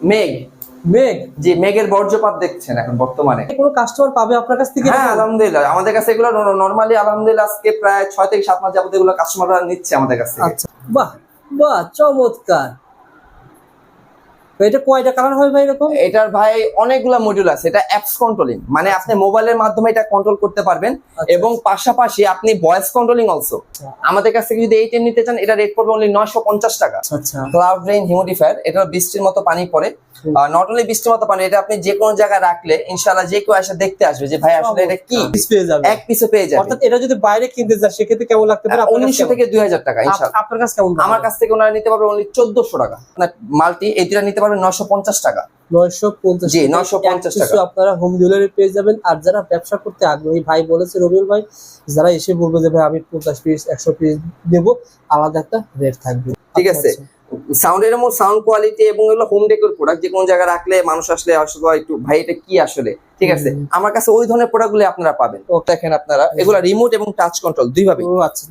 মেঘ। মেঘ? জি, মেঘের বর্জ্যপাত দেখছেন এখন বর্তমানে। কোনো কাস্টমার পাবে আপনার কাছ থেকে? হ্যাঁ আলহামদুলিল্লাহ, আমাদের কাছে এগুলো নরমালি আলহামদুলিল্লাহ আজকে প্রায় 6 থেকে 7 মাস যাবত এগুলো কাস্টমাররা নিচ্ছে আমাদের কাছ থেকে। আচ্ছা, বাহ বাহ, চমৎকার। এটা কয়টা কালার হয় ভাই এরকম? এটার ভাই অনেকগুলা মডিউল আছে। এটা অ্যাপস কন্ট্রোলিং, মানে আপনি মোবাইলের মাধ্যমে এটা কন্ট্রোল করতে পারবেন এবং পাশাপাশি আপনি ভয়েস কন্ট্রোলিং অলসো। আমাদের কাছ থেকে যদি এই টেন নিতে চান, এটা রেট পড়বে অনলি 950 টাকা। আচ্ছা, ক্লাউড রেইন হিউমিডিফায়ার, এটা বৃষ্টির মতো পানি পড়ে। নট অনলি বৃষ্টির মতো পানি, এটা আপনি যে কোনো জায়গায় রাখলে ইনশাআল্লাহ যে কেউ এসে দেখতে আসবে যে ভাই আসলে এটা কি, পেয়ে যাবে, এক পিসে পেয়ে যাবে। অর্থাৎ এটা যদি বাইরে কিনতে যান সেক্ষেত্রে কেমন লাগতে পারে? 1900 থেকে 2000 টাকা ইনশাআল্লাহ। আপনার কাছে কেমন? আমার কাছ থেকে ওনারা নিতে পারবে অনলি 1400 টাকা। আপনার মাল্টি এই দুটো নিতে পারবে 950 টাকা। 950? জি, 950 টাকা আপনারা হোম ডেলিভারি পেয়ে যাবেন। আর যারা ব্যবসা করতে আগ্রহী ভাই বলেছে রবিউল ভাই, যারা এসে বলবে যে ভাই আমি 50 পিস 100 পিস দেবো, আলাদা একটা রেট থাকবে। ঠিক আছে। সাউন্ডের এবং সাউন্ড কোয়ালিটি এবং এগুলো হোম ডেকোর প্রোডাক্ট, যে কোনো জায়গায় রাখলে মানুষ আসলে একটু ভাই এটা কি আসলে, ঠিক আছে, আমার কাছে ওই ধরনের প্রোডাক্ট গুলো আপনারা পাবেন। দেখেন আপনারা এগুলো রিমোট এবং টাচ কন্ট্রোল দুইভাবে, আচ্ছা,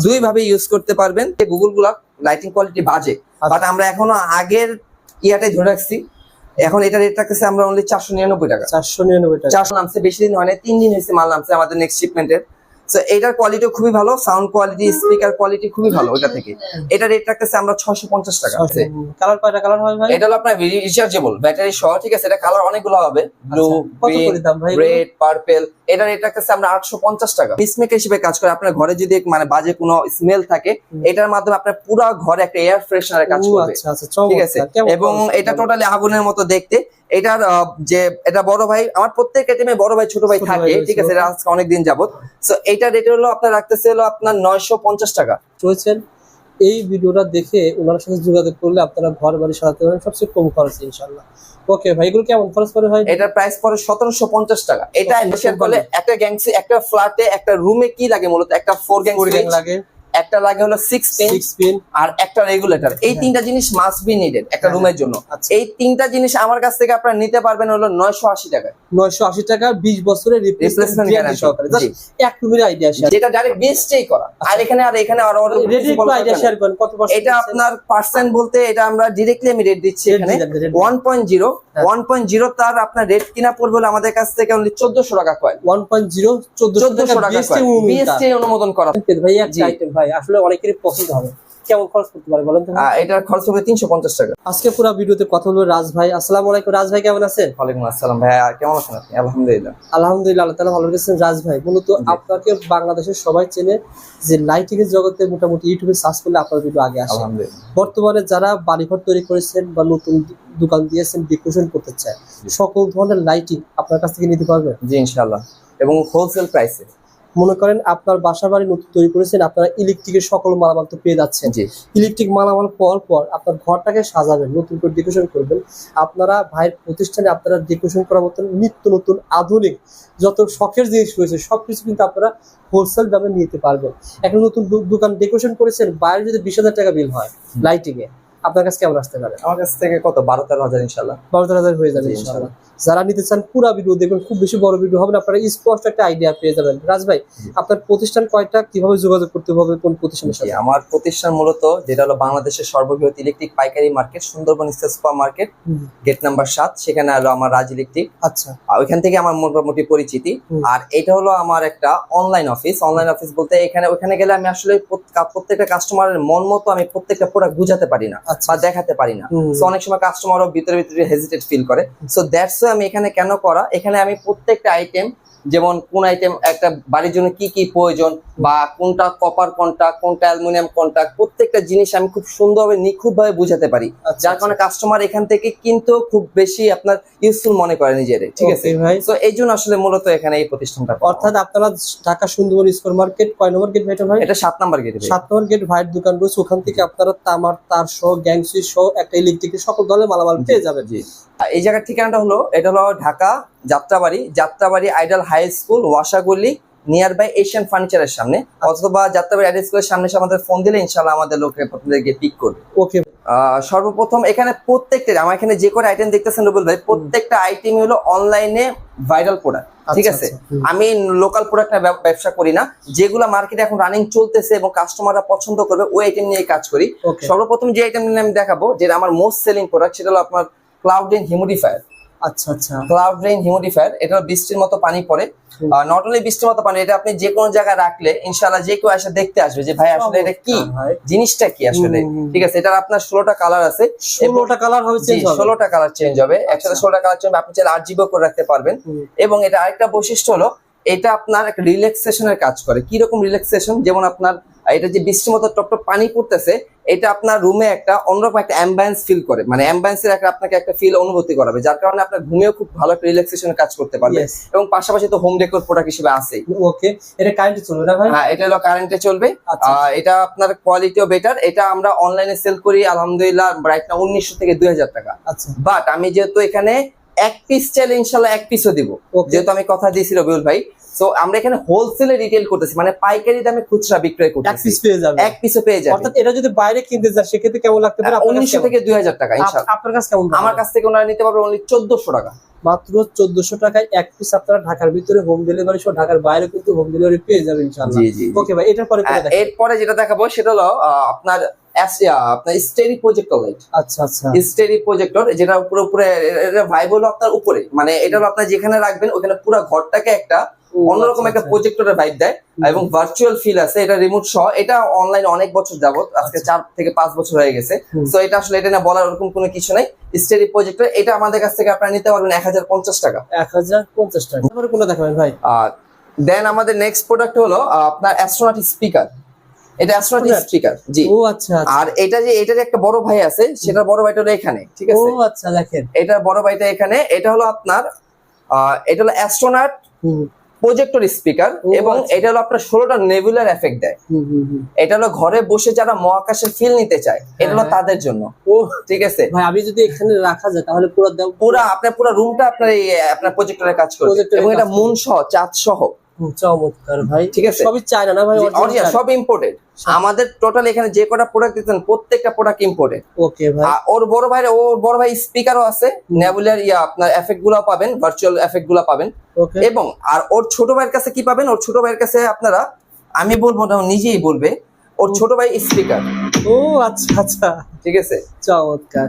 দুইভাবে ইউজ করতে পারবেন। গুগল গুলা লাইটিং কোয়ালিটি বাজে, বাট আমরা এখনো আগের ইয়াটাই ধরে রাখছি। এখন এটা রেট রাখতেছে আমরা অনলি 499 টাকা। 499 টাকা। 400 নামছে, বেশি দিন হয় না, 3 দিন হয়েছে মাল নামছে আমাদের নেক্সট শিপমেন্টের। সো এটার কোয়ালিটিও খুবই ভালো, সাউন্ড কোয়ালিটি, স্পিকার কোয়ালিটি খুবই ভালো ওটা থেকে। এটা রেট রাখতেছে আমরা 650 টাকা। কালার কয়টা কালার হয় ভাই? এটা হলো আপনার রিচার্জেবল ব্যাটারি সহ, ঠিক আছে। এটা কালার অনেকগুলো হবে, ব্লু, গ্রিন, রেড, পার্পল। এটা রেট রাখতেছে আমরা 850 টাকা। পিসমেকার হিসেবে কাজ করে। আপনার ঘরে যদি মানে বাজে কোনো স্মেল থাকে, এটার মাধ্যমে আপনার পুরো ঘরে একটা এয়ার ফ্রেশনারের কাজ করবে, ঠিক আছে। এবং এটা টোটালি আগুনের মতো দেখতে। এটার যে এটা বড় ভাই, আমার প্রত্যেক আইটেমে বড় ভাই ছোট ভাই থাকে, ঠিক আছে। এটা আজকে অনেকদিন যাবত। সো এইটা রেট হলো আপনার রাখতেছে হলো আপনার 950 টাকা। চলছেন। এই ভিডিওটা দেখে ওনার সাথে যোগাযোগ করলে আপনারা ঘর বাড়ি সাজাতে পারবেন সবচেয়ে কম খরচে ইনশাআল্লাহ। ওকে ভাই, এগুলো কেমন খরচ পড়ে ভাই? এটার প্রাইস পড়ে 1750 টাকা। এটা শেয়ার করলে একটা গ্যাংসি, একটা ফ্ল্যাটে, একটা রুমে কি লাগে মূলত, একটা 4 গ্যাংসি লাগে, একটা লাগে হলো 6 পিন, আর একটা রেগুলেটর। এই তিনটা জিনিস মাস্ট বি নিডেড একটা রুমের জন্য। এই তিনটা জিনিস আমার কাছ থেকে আপনারা নিতে পারবেন হলো 980 টাকা। 980 টাকা, 20 বছরের রিপ্লেসমেন্ট গ্যারান্টি সহকারে। জাস্ট এক রুমের আইডিয়া শেয়ার, যেটা ডাইরেক্ট বেস্টেই করা। আর এখানে আরো রেডি আইডিয়া শেয়ার করেন কত পার্সেন্ট? এটা আপনার পার্সেন্ট বলতে এটা আমরা डायरेक्टली আমি রেট দিচ্ছি এখানে 1.0 তার আপনার রেট কিনা পড়বে হলো আমাদের কাছ থেকে অনলি 1400 টাকা কয়েন। 1.0 1400 টাকা বিএসটি অনুমোদন করা। ভাই একটা আইটেম ভাই আসলে অনেকেরই পছন্দ হবে, কেমন খরচ করতে পারে বলেন তো? এটার খরচ হবে 350 টাকা। আজকে পুরো ভিডিওতে কথা বলবো রাজ ভাই। আসসালামু আলাইকুম রাজ ভাই, কেমন আছেন? ওয়ালাইকুম আসসালাম ভাই, কেমন আছেন আপনি? আলহামদুলিল্লাহ। আলহামদুলিল্লাহ, আল্লাহ তাআলা ভালো রেখেছেন। রাজ ভাই মূলত আপনাকে বাংলাদেশের সবাই চেনে যে লাইটিং এর জগতে, মোটামুটি ইউটিউবে সার্চ করলে আপনার ভিডিও আগে আসে। আলহামদুলিল্লাহ। বর্তমানে যারা বাড়িঘর তৈরি করেছেন বা নতুন দোকান দিয়েছেন, ডেকোরেশন করতে চায়, সকল ধরনের লাইটিং আপনার কাছ থেকে নিতে পারবে? জি ইনশাআল্লাহ, এবং হোলসেল প্রাইসে। মনে করেন আপনার বাসা বাড়ি নতুন তৈরি করেছেন, আপনারা ইলেকট্রিকের সকল মালামাল তো পেয়ে যাচ্ছেন। ইলেকট্রিক মালামাল পর আপনার ঘরটাকে সাজাবেন, নতুন করে ডেকোরেশন করবেন। আপনারা ভাইয়ের প্রতিষ্ঠানে আপনারা ডেকোরেশন করার মতন নিত্য নতুন আধুনিক যত শখের জিনিস রয়েছে সবকিছু কিন্তু আপনারা হোলসেল দামে নিতে পারবেন। এখন নতুন দোকান ডেকোরেশন করেছেন, বাইরে যদি 20,000 টাকা বিল হয় লাইটিং এ, আপনার কাছে কেমন আসতে পারে? আমার কাছ থেকে কত 12-13 ইনশাআল্লাহ। 12-13 হয়ে যাবে ইনশাআল্লাহ। যারা নিতে চান পুরো ভিডিও দেখবেন, খুব বেশি বড় ভিডিও হবে না, আপনারা স্পষ্ট একটা আইডিয়া পেয়ে যাবেন। রাজ ভাই, আপনার প্রতিষ্ঠান কয়টা, কিভাবে যোগাযোগ করতে হবে, কোন প্রতিষ্ঠানের সাথে? আমার প্রতিষ্ঠান মূলত যেটা হলো বাংলাদেশের সর্ববৃহৎ ইলেকট্রিক পাইকারি market, Sundarban state super market, gate number 7, সেখানে হলো আমার রাজ ইলেকট্রিক। আচ্ছা, ওইখান থেকে আমার মোটামুটি পরিচিতি। আর এটা হলো আমার একটা অনলাইন অফিস। অনলাইন অফিস বলতে ওখানে গেলে আমি আসলে প্রত্যেকটা কাস্টমারের মন মতো আমি প্রত্যেকটা প্রোডাক্ট বুঝাতে পারি না বা দেখাতে পারি না। সো অনেক সময় কাস্টমারও ভিতরে হেজিটেট ফিল করে। সো দ্যাটস ওয়াই আমি এখানে কেন করা, এখানে আমি প্রত্যেকটা আইটেম, যেমন কোন আইটেম একটা বাড়ির জন্য কি কি প্রয়োজন, বা কোনটা কপার কন্টাক্ট, কোনটা অ্যালুমিনিয়াম কন্টাক্ট, প্রত্যেকটা জিনিস আমি খুব সুন্দরভাবে নিখুঁতভাবে বুঝাতে পারি, যার কারণে কাস্টমার এখান থেকে কিন্তু খুব বেশি আপনার ইউজফুল মনে করে নিজেদের, ঠিক আছে ভাই। তো এই জন্য আসলে মূলত এখানে এই প্রতিষ্ঠানটা। অর্থাৎ আপনারা ঢাকা সুন্দরবন স্কয়ার মার্কেট কয় নম্বর গেট ভাইটা ভাই? এটা 7 নম্বর গেট। 7 নম্বর গেট ভাইয়ের দোকান রয়েছে, ওখান থেকে আপনারা তামার তার সহ, গ্যাংসি সহ একটা ইলেকট্রিকের সকল ধরনের মালামাল পেয়ে যাবেন। জি, এই জায়গার ঠিকানাটা হলো, এটা হলো Dhaka Jatrabari ideal high school, ওয়াসাগলি, নিয়ার বাই এশিয়ান ফার্নিচারের সামনে, অথবা যাত্রাবাড়ি আইডাল স্কুলের সামনে আমাদের ফোন দিলে ইনশাআল্লাহ আমাদের লোক আপনাদেরকে পিক করবে। ওকে। সর্বপ্রথম এখানে প্রত্যেকটা আমার এখানে যে কোনো আইটেম দেখতেছেন রুবেল ভাই, প্রত্যেকটা আইটেম হলো অনলাইনে ভাইরাল প্রোডাক্ট, ঠিক আছে। আমি লোকাল প্রোডাক্ট ব্যবসা করি না, যেগুলো মার্কেটে এখন রানিং চলতেছে এবং কাস্টমাররা পছন্দ করবে ওই আইটেম নিয়ে কাজ করি। সর্বপ্রথম যে আইটেম নিয়ে আমি দেখাবো, যেটা আমার মোস্ট সেলিং প্রোডাক্ট, সেটা হলো আপনার ক্লাউড রেইন হিউমিডিফায়ার। আচ্ছা আচ্ছা। ক্লাউড রেইন হিউমিডিফায়ার, এটা বৃষ্টির মতো পানি পড়ে, নট অনলি বৃষ্টির মতো পানি, এটা আপনি যে কোনো জায়গায় রাখলে ইনশাআল্লাহ যে কেউ এসে দেখতে আসবে যে ভাই আসলে এটা কি জিনিসটা কি আসলে। ঠিক আছে, এটার আপনার 16টা কালার আছে। 16টা কালার হবে চেঞ্জ হবে? 16টা কালার চেঞ্জ হবে, একসাথে 16টা কালার চেঞ্জ হবে। আপনি চাইলে 8 জিবি করে রাখতে পারবেন। এবং এটা আরেকটা বৈশিষ্ট্য হলো এটা আপনার একটা রিল্যাক্সেশনের কাজ করে। কি রকম রিল্যাক্সেশন? যেমন আপনার এটা যে বৃষ্টির মতো টপটপ পানি পড়তেছে, এটা আপনার রুমে একটা অন্যরকম একটা অ্যাম্বিয়েন্স ফিল করে, মানে অ্যাম্বিয়েন্সের একটা আপনাকে একটা ফিল অনুভূতি করাবে, যার কারণে আপনার ঘুমেও খুব ভালো একটা রিল্যাক্সেশনের কাজ করতে পারবে। এবং পাশাপাশি তো হোম ডেকোর প্রোডাক্ট হিসেবে আছে। ওকে, এটা কারেন্টে চলবে না ভাই? হ্যাঁ, এটা হলো কারেন্টে চলবে। এটা আপনার কোয়ালিটিও বেটার। এটা আমরা অনলাইনে সেল করি আলহামদুলিল্লাহ রাইট না 1900 থেকে 2000 টাকা। আচ্ছা, বাট আমি যেহেতু এখানে এক পিস চাইলে ইনশাল্লাহ এক পিসও দিব, যেহেতু আমি কথা দিয়েছি রবিউল ভাই। সো আমরা এখানে হোলসেলে রিটেল করতেছি, মানে পাইকারি দামে খুচরা বিক্রয় করতেছি। এক পিস পেয়ে যাবে, এক পিসও পেয়ে যাবে। অর্থাৎ এটা যদি বাইরে কিনতে যায় সেক্ষেত্রে কেমন লাগতে পারে? 1900 থেকে 2000 টাকা ইনশাআল্লাহ। আপনার কাছে কেমন? আমার কাছ থেকে ওনারা নিতে পারবে অনলি 1400 টাকা। মাত্র 1400 টাকায় এক পিস আপনারা ঢাকার ভিতরে হোম ডেলিভারি সহ ঢাকার বাইরে কিন্তু হোম ডেলিভারি পেয়ে যাবেন ইনশাআল্লাহ। জি জি। ওকে ভাই, এটার পরে এরপরে যেটা দেখাবো সেটা হলো আপনার আপনার স্টেরি প্রজেক্টর লাইট। আচ্ছা আচ্ছা। স্টেরি প্রজেক্টর, যেটা উপরে উপরে ভাইব হলো আপনার উপরে, মানে এটা হলো আপনার যেখানে রাখবেন ওখানে পুরো ঘরটাকে একটা অন্যরকম একটা প্রজেক্টরের ভাইব দেয় এবং ভার্চুয়াল ফিল আছে। এটা রিমোট সহ, এটা অনলাইন অনেক বছর যাবত, আজকে 4 থেকে 5 বছর হয়ে গেছে। সো এটা আসলে এটা না বলার ওরকম কোনো কিছু নাই। স্টেরি প্রজেক্টর এটা আমাদের কাছ থেকে আপনারা নিতে পারবেন 1050 টাকা। 1050 টাকা। তারপরে কোনটা দেখাবেন ভাই? দেন আমাদের নেক্সট প্রোডাক্ট হলো আপনার অ্যাস্ট্রোনট স্পিকার। এটা অ্যাস্ট্রোনট স্পিকার। জি। ও আচ্ছা। আর এটা যে এটার একটা বড় ভাই আছে, সেটার বড় ভাইটা হলো এখানে। ঠিক আছে। ও আচ্ছা, দেখেন এটার বড় ভাইটা এখানে। এটা হলো আপনার এটা হলো অ্যাস্ট্রোনট প্রজেক্টর স্পিকার এবং এটা হলো আপনার 16টা নেবুলার এফেক্ট দেয়। এটা হলো ঘরে বসে যারা মহাকাশের ফিল নিতে চায়, এটা হলো তাদের জন্য। ও ঠিক আছে ভাই, আমি যদি এখানে রাখা যায় তাহলে পুরো রুমটা আপনার এই আপনার প্রজেক্টরের কাজ করবে এবং এটা মুন সহ চাঁদ সহ। চমৎকার ভাই। ঠিক আছে, সবই চায়না না ভাই? অরিজিনাল, সব ইম্পোর্টেড। আমাদের টোটাল এখানে যে কটা প্রোডাক্ট দিতেন প্রত্যেকটা প্রোডাক্ট ইম্পোর্টেড। ওকে ভাই। ওর বড় ভাই স্পিকারও আছে, নেবুলার আপনার এফেক্ট গুলো পাবেন, ভার্চুয়াল এফেক্ট গুলো পাবেন। এবং আর ওর ছোট ভাইয়ের কাছে কি পাবেন? ওর ছোট ভাইয়ের কাছে আপনারা, আমি বলবো না, নিজেই বলবে, ওর ছোট ভাই স্পিকার। ও আচ্ছা আচ্ছা, ঠিক আছে, চমৎকার।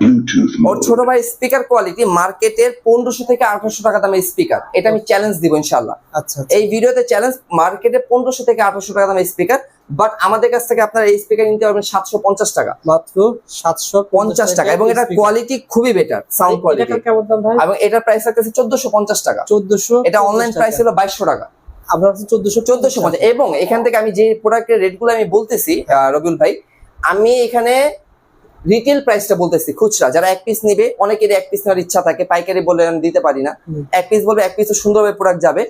ওর ছোট ভাই স্পিকার কোয়ালিটি মার্কেটের 1500 থেকে 1800 টাকা দামের স্পিকার। এটা আমি চ্যালেঞ্জ দিব ইনশাআল্লাহ। আচ্ছা, এই ভিডিওতে চ্যালেঞ্জ, মার্কেটে 1500 থেকে 1800 টাকা দামের স্পিকার, বাট আমাদের কাছ থেকে আপনারা এই স্পিকার নিতে পারবেন 750 টাকা। মাত্র 750 টাকা। এবং এটা কোয়ালিটি খুবই বেটার, সাউন্ড কোয়ালিটি। এটা কেমন দাম ভাই? এবং এটার প্রাইস আছে 1450 টাকা। 1400। এটা অনলাইন প্রাইস হলো 2200 টাকা। আপনার কাছে 1450। এবং এখান থেকে আমি যে প্রোডাক্টের রেটগুলো আমি বলতেছি রবিউল ভাই, আমি এখানে রিটেল প্রাইসটা বলতেছি, খুচরা যারা এক পিস নিবে, অনেকের এক পিস নেওয়ার ইচ্ছা থাকে, পাইকারি বলে আমি দিতে পারি না। এক পিস বলবে, এক পিস সুন্দরভাবে প্রোডাক্ট যাবে।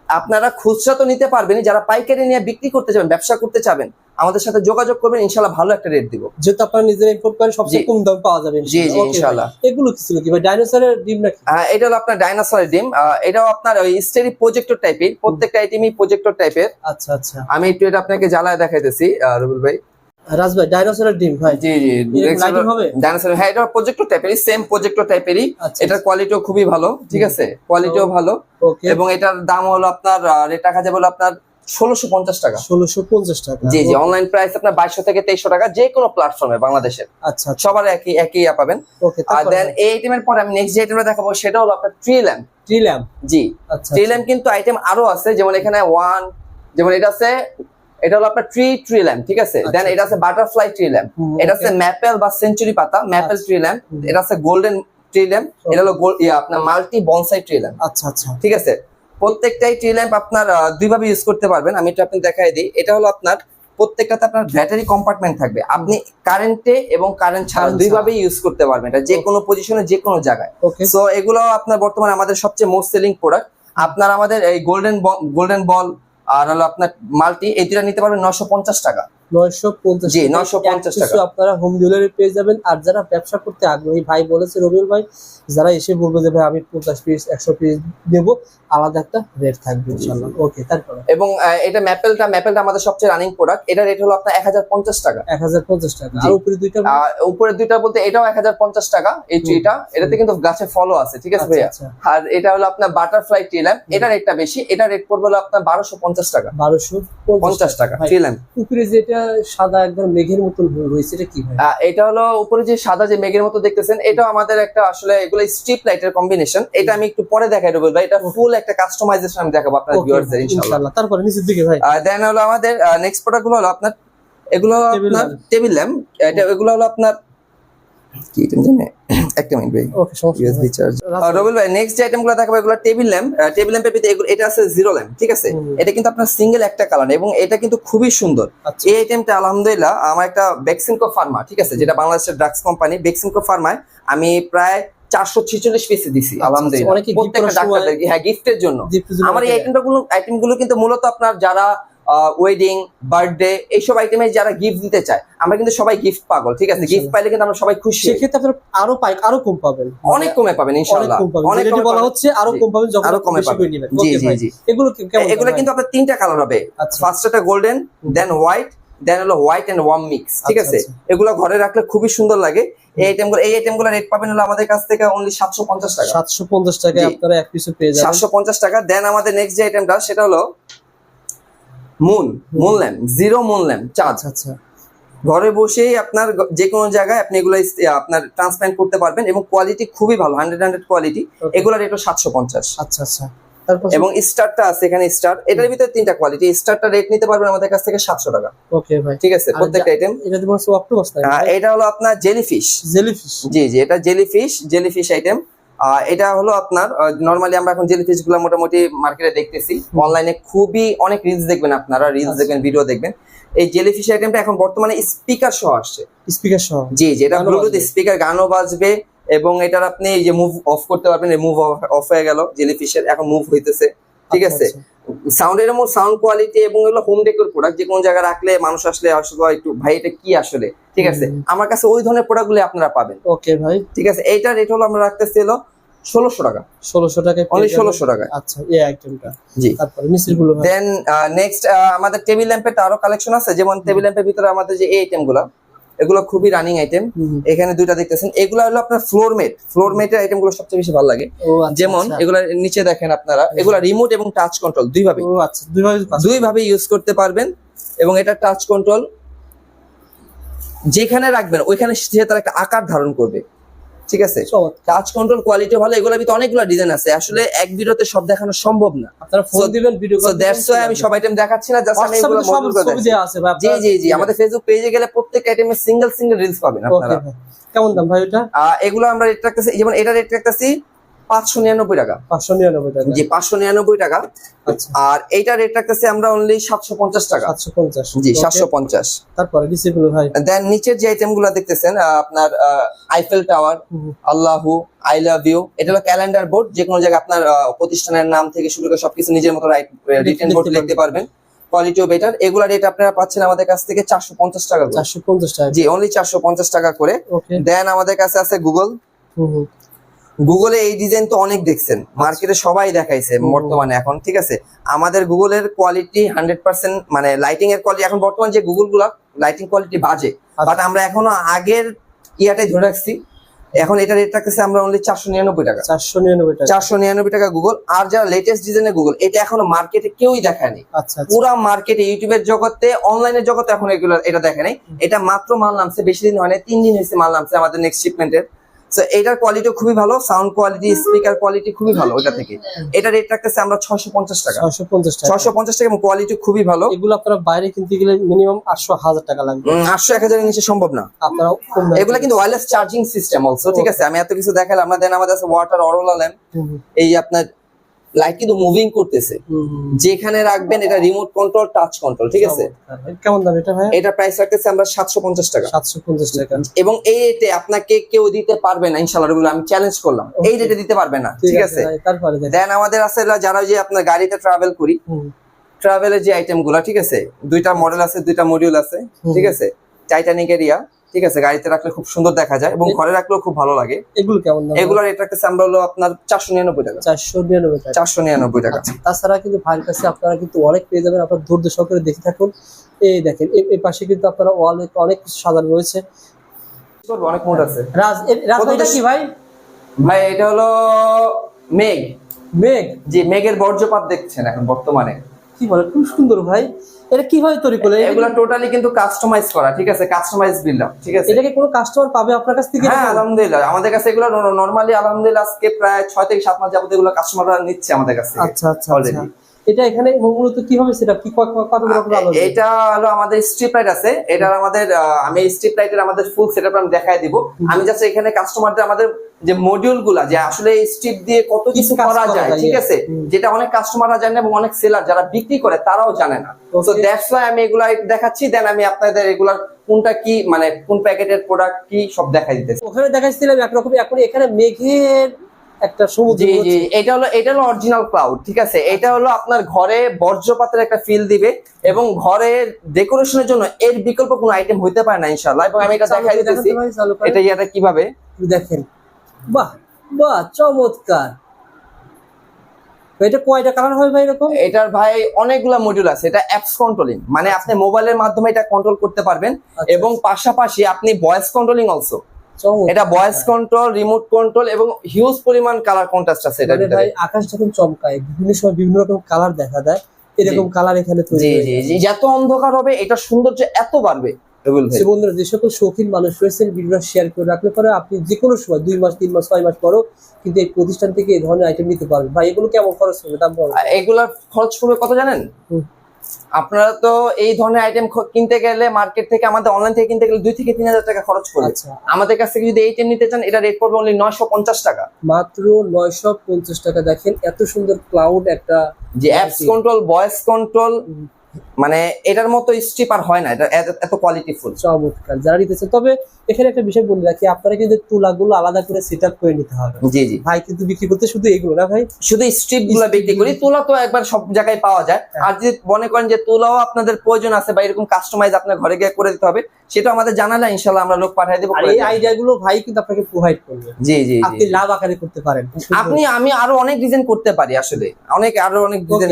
আপনারা খুচরা তো নিতে পারবেন, যারা পাইকারি নিয়ে বিক্রি করতে চাবেন, ব্যবসা করতে চাবেন, আমাদের সাথে যোগাযোগ করবেন, ইনশাআল্লাহ ভালো একটা রেট দিব। যেহেতু আপনারা নিজেরা ইম্পোর্ট করেন, সবচেয়ে কম দাম পাওয়া যাবে। জি জি ইনশাআল্লাহ। এগুলো কি ছিল কি ভাই? ডাইনোসরের ডিম নাকি? হ্যাঁ, এটা হলো আপনার ডাইনোসরের ডিম। এটাও আপনার ওই স্টেরি প্রজেক্টর টাইপের, প্রত্যেকটা আইটেমই প্রজেক্টর টাইপের। আচ্ছা আচ্ছা। আমি একটু এটা আপনাকে জ্বালায় দেখাইতেছি রবিউল ভাই। রাজ ভাই, ডাইনোসরের ডিম ভাই? জি জি, ডাইনোসর। হ্যাঁ, এটা প্রজেক্টর টাইপেরই, সেম প্রজেক্টর টাইপেরই। এটার কোয়ালিটিও খুবই ভালো। ঠিক আছে, কোয়ালিটিও ভালো। এবং এটার দাম হলো আপনার রেট রাখা যাবে হলো আপনার 1650 টাকা। 1650 টাকা। জি জি, অনলাইন প্রাইস আপনার 2200 থেকে 2300 টাকা, যে কোনো প্ল্যাটফর্মে বাংলাদেশের। আচ্ছা, সবার একই পাবেন। আর দেন এই আইটেমের পরে আমি নেক্সট যে আইটেমটা দেখাবো সেটা হলো আপনার ট্রি ল্যাম্প। Tree lamp? জি। আচ্ছা, ট্রি ল্যাম্প কিন্তু আইটেম আরো আছে, যেমন এখানে যেমন এটা আছে, এটা হলো আপনার ট্রি ল্যাম্প। ঠিক আছে, দেন এটা আছে বাটারফ্লাই ট্রি ল্যাম্প, এটা আছে ম্যাপেল বা সেঞ্চুরি পাতা ম্যাপেল ট্রি ল্যাম্প, এটা আছে গোল্ডেন ট্রি ল্যাম্প, এটা হলো আপনার মাল্টি বনসাই ট্রি ল্যাম্প। আচ্ছা আচ্ছা। ঠিক আছে, প্রত্যেকটাই ট্রি ল্যাম্প আপনার দুইভাবে ইউজ করতে পারবেন। আমি এটা আপনাকে দেখাই দিই। এটা হলো আপনার প্রত্যেকটাতে আপনার ব্যাটারি কম্পার্টমেন্ট থাকবে, আপনি কারেন্টে এবং কারেন্ট ছাড়া দুইভাবে ইউজ করতে পারবেন, এটা যে কোনো পজিশনে, যে কোনো জায়গায়। সো এগুলো আপনার বর্তমানে আমাদের সবচেয়ে মোস্ট সেলিং প্রোডাক্ট। আপনার আমাদের এই গোল্ডেন বল আর হলো আপনার মাল্টি, এই দুটো নিতে পারবেন 950 টাকা। 950? জি, 950 টাকা আপনারা হোম ডেলিভারি পেয়ে যাবেন। আর যারা ব্যবসা করতে আগ্রহী ভাই বলেছে রবিউল ভাই, যারা এসে বলবে যে ভাই আমি 50 পিস 100 পিস দেবো, আলাদা একটা রেট থাকবে ইনশাআল্লাহ। ওকে, তারপরে এবং এটা ম্যাপেলটা আমাদের সবচেয়ে রানিং প্রোডাক্ট। এটা রেট হলো আপনার 1050 টাকা। 1050 টাকা। আর উপরে দুইটা বলতে এটাও 1050 টাকা। এই ট্রিটা, এটাতে কিন্তু গাছে ফলও আছে। ঠিক আছে ভাইয়া। আর এটা হলো আপনার বাটারফ্লাই ট্রি ল্যাম্প, এটা রেটটা বেশি, এটা রেট পড়বে হলো আপনার 1250 টাকা। 1250 টাকা ট্রি ল্যাম্প। উপরে যেটা এটা সাদা একদম মেঘের মতন রয়েছে, এটা কি ভাই? এটা হলো উপরে যে সাদা যে মেঘের মতো দেখতেছেন, এটা আমাদের একটা আসলে এগুলো স্ট্রিপ লাইটের কম্বিনেশন। এটা আমি একটু পরে দেখাই দেবো ভাই, এটা ফুল একটা কাস্টমাইজেশন আমি দেখাবো আপনার ভিউয়ারদের ইনশাআল্লাহ। তারপরে নিচের দিকে ভাই দেন হলো আমাদের নেক্সট প্রোডাক্ট গুলো হলো আপনার এগুলো আপনার টেবিল ল্যাম্প। এটা এগুলো হলো আপনার কি তুমি জানেন একটা মিনিট ভাই, ওকে সমস্যা ইউএসবি চার্জ। রবিল ভাই নেক্সট যে আইটেমগুলো দেখাবো এগুলো টেবিল ল্যাম্প। টেবিল ল্যাম্পের ভিতরে এটা আছে জিরো ল্যাম্প, ঠিক আছে? এটা কিন্তু আপনার সিঙ্গেল একটা কালার এবং এটা কিন্তু খুবই সুন্দর। এই আইটেমটা আলহামদুলিল্লাহ আমার একটা বেক্সিমকো ফার্মা, ঠিক আছে, যেটা বাংলাদেশের ড্রাগস কোম্পানি বেক্সিমকো ফার্মায় আমি প্রায় 446 পিসে দিছি আলহামদুলিল্লাহ প্রত্যেকটা ডাক্তারদেরকে, হ্যাঁ গিফটের জন্য। আমার এই আইটেমগুলো কিন্তু মূলত আপনার যারা ওয়েডিং, বার্থডে এইসব আইটেমে যারা গিফট দিতে চায়, আমরা কিন্তু সবাই গিফট পাগল, ঠিক আছে? গিফট পাইলে কিন্তু আমরা সবাই খুশি। সেক্ষেত্রে আপনারা আরো কম পাবেন, অনেক কমে পাবেন ইনশাআল্লাহ। অনেক কমে বলা হচ্ছে আরো কম পাবেন যখন আরো কমে পাবেন। জি জি জি। এগুলো কিন্তু আপনার তিনটা কালার হবে। ফার্স্ট এটা গোল্ডেন, দেন হোয়াইট, দেন হলো হোয়াইট এন্ড ওয়ার্ম মিক্স, ঠিক আছে? এগুলো ঘরে রাখলে খুবই সুন্দর লাগে। এই আইটেমগুলো রেট পাবেন হলো আমাদের কাছ থেকে অনলি 750 টাকা। 750 টাকায় আপনারা এক পিসে পেয়ে যাবেন। 750 টাকা। দেন আমাদের নেক্সট যে আইটেমটা সেটা হলো moon lamp, zero moon lamp charge. আচ্ছা, ঘরে বসেই আপনার যে কোনো জায়গায় আপনি এগুলো আপনার ট্রান্সপ্ল্যান্ট করতে পারবেন এবং কোয়ালিটি খুবই ভালো, 100 কোয়ালিটি। এগুলোর রেট 750। আচ্ছা আচ্ছা। তারপর এবং স্টারটা আছে এখানে, স্টার এটার ভিতরে তিনটা কোয়ালিটি। স্টারটা রেট নিতে পারবেন আমাদের কাছ থেকে 700 টাকা। ওকে ভাই, ঠিক আছে প্রত্যেকটা আইটেম। এটা দিবস অক্টোপাস না, এটা হলো আপনার জেলিফিশ। জি জি, এটা জেলিফিশ আইটেম। এটা হলো আপনার নরমালি আমরা এখন জেলিফিশ গুলো মোটামুটি মার্কেটে দেখতেছি, অনলাইনে খুবই অনেক রিলস দেখবেন আপনারা, রিলস দেখবেন, ভিডিও দেখবেন। এই জেলিফিশ আইটেমটা এখন বর্তমানে স্পিকার সহ আসছে। স্পিকার সহ? জি জি, এটা ব্লুটুথ স্পিকার, গানও বাজবে এবং এটার আপনি এই যে মুভ অফ করতে পারবেন। এই মুভ অফ হয়ে গেল জেলিফিশের, এখন মুভ হইতেছে, ঠিক আছে? সাউন্ডের এমন সাউন্ড কোয়ালিটি এবং এগুলো হোম ডেকোর প্রোডাক্ট, যে কোনো জায়গায় রাখলে মানুষ আসলে একটু ভাই এটা কি আসলে, ঠিক আছে? আমার কাছে ওই ধরনের প্রোডাক্টগুলো আপনারা পাবেন। ওকে ভাই, ঠিক আছে। এইটার রেট হলো আমরা রাখতেছি হলো 1600 টাকা। 1600 টাকায়, অনলি 1600 টাকা। আচ্ছা, এই আইটেমটা। জি। তারপরে মিস্ত্রিগুলো ভাই। দেন নেক্সট আমাদের টেবিল ল্যাম্পের আরো কালেকশন আছে, যেমন টেবিল ল্যাম্পের ভিতরে আমাদের যে এই আইটেমগুলো, এগুলো খুবই রানিং আইটেম। এখানে দুইটা দেখতেছেন, এগুলো হলো আপনার ফ্লোরমেটের আইটেমগুলো সবচেয়ে বেশি ভালো লাগে। যেমন এগুলো নিচে দেখেন আপনারা, এগুলো রিমোট এবং টাচ কন্ট্রোল দুইভাবে, দুইভাবে ইউজ করতে পারবেন। এবং এটা টাচ কন্ট্রোল, যেখানে রাখবেন ওইখানে সে তার একটা আকার ধারণ করবে, ঠিক আছে? টাচ কন্ট্রোল কোয়ালিটি ভালো। এগুলোর ভিতরে অনেকগুলো ডিজাইন আছে, আসলে এক ভিডিওতে সব দেখানো সম্ভব না। আপনারা ফোন দিবেন, ভিডিও কল। দ্যাটস ওয়াই আমি সব আইটেম দেখাচ্ছি না, জাস্ট আমি এগুলো মডেল করে দেখাচ্ছি। জি জি জি, আমাদের ফেসবুক পেজে গেলে প্রত্যেক আইটেমে সিঙ্গেল রিলস পাবেন আপনারা। কেমন দাম ভাই এটা? এগুলো আমরা রেট রাখতেছি, যেমন এটা রেট রাখতেছি 599 টাকা। 599 টাকা? জি 599 টাকা। আর এইটা রেট রাখতেছি আমরা অনলি 750 টাকা। 750? জি 750। তারপরে ডিসপ্লে ভাই। দেন নিচের যে আইটেমগুলো দেখতেছেন আপনার আইফেল টাওয়ার, আল্লাহু, আই লাভ ইউ, এটা হলো ক্যালেন্ডার বোর্ড। যে কোনো জায়গায় আপনার প্রতিষ্ঠানের নাম থেকে শুরু করে সবকিছু নিজের মতো রিটেন বোর্ড লিখতে পারবেন, কোয়ালিটিও বেটার। এগুলা রেট আপনারা পাচ্ছেন আমাদের কাছ থেকে 450 টাকা। 450 টাকা? জি অনলি 450 টাকা করে। দেন আমাদের কাছে আছে গুগলে এই ডিজাইন তো অনেক দেখছেন, মার্কেটে সবাই দেখাইছে বর্তমানে এখন, ঠিক আছে? আমাদের গুগলের কোয়ালিটি 100%, মানে লাইটিং এর কোয়ালিটি এখন বর্তমান যে গুগল গুলা লাইটিং কোয়ালিটি বাজে, বাট আমরা এখনো আগের ইয়াটাই ধরে রাখছি। এখন এটা রেট রাখতেছে আমরা অনলি 499 টাকা। 499 টাকা গুগল। আর যারা লেটেস্ট ডিজাইনের গুগল, এটা এখনো মার্কেটে কেউই দেখায়নি। পুরা মার্কেটে, ইউটিউবের জগতে, অনলাইনের জগতে এখন এটা দেখে নাই। এটা মাত্র মাল নামছে, বেশি দিন হয় না, 3 দিন হয়েছে মাল নামছে আমাদের নেক্সট শিপমেন্টের। সো এটার কোয়ালিটি খুবই ভালো, সাউন্ড কোয়ালিটি, স্পিকার কোয়ালিটি খুবই ভালো ওটা থেকে। এটা রেট রাখতেছে আমরা 650 টাকা। 650 টাকা এবং কোয়ালিটি খুবই ভালো। এগুলো আপনারা বাইরে কিনতে গেলে মিনিমাম 800-1000 টাকা লাগবে। 800-1000 এর নিচে সম্ভব না। আপনারা এগুলো কিন্তু ওয়্যারলেস চার্জিং সিস্টেম অলসো, ঠিক আছে? আমি এত কিছু দেখালাম। আমরা দেন আমাদের আছে ওয়াটার অরোলা ল্যাম্প। এই আপনার লাইট কিন্তু মুভিং করতেছে, যেখানে রাখবেন এটা রিমোট কন্ট্রোল, টাচ কন্ট্রোল, ঠিক আছে? কেমন দাম এটা ভাই? এটা প্রাইস রাখতেছে আমরা 750 টাকা। 750 টাকা। এবং এই রেটে আপনাকে কেউ দিতে পারবে না ইনশাআল্লাহ, আমি চ্যালেঞ্জ করলাম, এই রেটে দিতে পারবে না, ঠিক আছে? তারপরে দেন আমাদের আছে যারা যে আপনার গাড়িতে ট্রাভেল করি, ট্রাভেলের যে আইটেম গুলা, ঠিক আছে? দুইটা মডেল আছে, দুইটা মডিউল আছে, ঠিক আছে? টাইটানিক এরিয়া, ঠিক আছে? গাড়িতে রাখলে খুব সুন্দর দেখা যায় এবং ঘরে রাখলেও খুব ভালো লাগে। এগুলো কেমন দাম? এগুলো রেট রাখতেছে আমরা হলো আপনার 499 টাকা। 499 টাকা। তাছাড়া কিন্তু ভাইয়ের কাছে আপনারা কিন্তু অনেক পেয়ে যাবেন, আপনারা ধৈর্য সহকারে দেখে থাকুন। এই দেখেন এই পাশে কিন্তু আপনারা ওয়ালে অনেক কিছু সাজানো রয়েছে, অনেক মোড আছে। রাজ এটা কি ভাই? ভাই এটা হলো মেঘ। জি, মেঘের বর্জ্যপাত দেখছেন এখন বর্তমানে। কি বলে, খুব সুন্দর ভাই। এটা কিভাবে তৈরি করলে? এগুলা টোটালি কিন্তু কাস্টমাইজ করা, ঠিক আছে, কাস্টমাইজ বিল্ড আপ, ঠিক আছে। এটাকে কোনো কাস্টমার পাবে আপনার কাছ থেকে? হ্যাঁ আলহামদুলিল্লাহ, আমাদের কাছে এগুলো নরমালি আলহামদুলিল্লাহ আজকে প্রায় 6 থেকে 7 মাস যাবত এগুলো কাস্টমাররা নিচ্ছে আমাদের কাছ থেকে। আচ্ছা আচ্ছা আচ্ছা। এটা এখানে মূলত কিভাবে সেটা কি কত রকম আলো? এটা হলো আমাদের স্ট্রিপ লাইট আছে, এটার আমাদের আমি স্ট্রিপ লাইটের আমাদের ফুল সেটআপ আমি দেখায় দিব। আমি জাস্ট এখানে কাস্টমারদের আমাদের যে মডিউল গুলা, যে আসলে এই স্ট্রিপ দিয়ে কত কিছু করা যায়, ঠিক আছে, যেটা অনেক কাস্টমাররা জানে এবং অনেক সেলার যারা বিক্রি করে তারাও জানে না। সো দ্যাটস ওয়াই আমি এগুলা দেখাচ্ছি, দেন আমি আপনাদের এগুলার কোনটা কি মানে কোন প্যাকেটের প্রোডাক্ট কি সব দেখাই দিতেছি। ওখানে দেখাচ্ছিলাম একরকম, এখন এখানে মেঘের একটা সমুদ্র। জি জি, এটা হলো অরিজিনাল ক্লাউড, ঠিক আছে। এটা হলো আপনার ঘরে বর্জ্যপাতের একটা ফিল দিবে এবং ঘরের ডেকোরেশনের জন্য এর বিকল্প কোনো আইটেম হইতে পারে না ইনশাআল্লাহ। এবং আমি এটা দেখাই দিতেছি এটা কিভাবে দেখেন। বাহ বাহ, চমৎকার। এটা কয়টা কালার হয় ভাই এরকম? এটার ভাই অনেকগুলা মডিউল আছে। এটা অ্যাপস কন্ট্রোলিং, মানে আপনি মোবাইলের মাধ্যমে এটা কন্ট্রোল করতে পারবেন এবং পাশাপাশি আপনি ভয়েস কন্ট্রোলিং অলসো। এটা ভয়েস কন্ট্রোল, রিমোট কন্ট্রোল এবং হিউজ পরিমাণ কালার কন্ট্রাস্ট আছে এটার ভিতরে। ভাই আকাশ যখন চমকায় বিভিন্ন সময় বিভিন্ন রকম কালার দেখা যায়, এরকম কালার এখানে তৈরি জি জি জি, যত অন্ধকার হবে এটা সৌন্দর্য এত বাড়বে। বন্ধুরা, যে সকল শৌখিন মানুষ রয়েছেন, ভিডিওটা শেয়ার করে রাখলে পরে আপনি যে কোনো সময় 2 মাস 3 মাস 6 মাস পরও কিন্তু এই প্রতিষ্ঠান থেকে এই ধরনের আইটেম নিতে পারবেন। ভাই এগুলো কেমন খরচ হবে, দাম পড়বে? এগুলার খরচ পড়বে কত জানেন? আপনারা তো এই ধরনের আইটেম কিনতে গেলে মার্কেট থেকে, আমাদের অনলাইন থেকে কিনতে গেলে 2 থেকে 3 হাজার টাকা খরচ পড়বে। আমাদের কাছ থেকে যদি এই আইটেম নিতে চান এটা রেট পড়বে অনলি 950 টাকা, মাত্র 950 টাকা। দেখেন এত সুন্দর ক্লাউড একটা, যে অ্যাপস কন্ট্রোল, ভয়েস কন্ট্রোল, মানে এটার মতো স্ট্রিপ আর হয় না, এটা এত কোয়ালিটিফুল। চমৎকার। যারা নিতেছেন, তবে এখানে একটা বিষয় বলে রাখি, আপনারা কিন্তু তুলাগুলো আলাদা করে সেটআপ করে নিতে হবে। জি জি ভাই কিন্তু বিক্রি করতে শুধু এগুলো না ভাই, শুধু স্ট্রিপ গুলো বিক্রি করি। তুলা তো একবার সব জায়গায় পাওয়া যায়। আর যদি মনে করেন যে তুলাও আপনাদের প্রয়োজন আছে বা এরকম কাস্টমাইজ আপনার ঘরে গিয়ে করে দিতে হবে, সেটা আমাদের জানালে ইনশাআল্লাহ আমরা লোক পাঠিয়ে দেব। আর এই আইডিয়া গুলো ভাই কিন্তু আপনাকে প্রোভাইড করবে। জি জি, আপনি লাভ আকারে করতে পারেন। আমি আরো অনেক ডিজাইন করতে পারি, আসলে আরো অনেক ডিজাইন।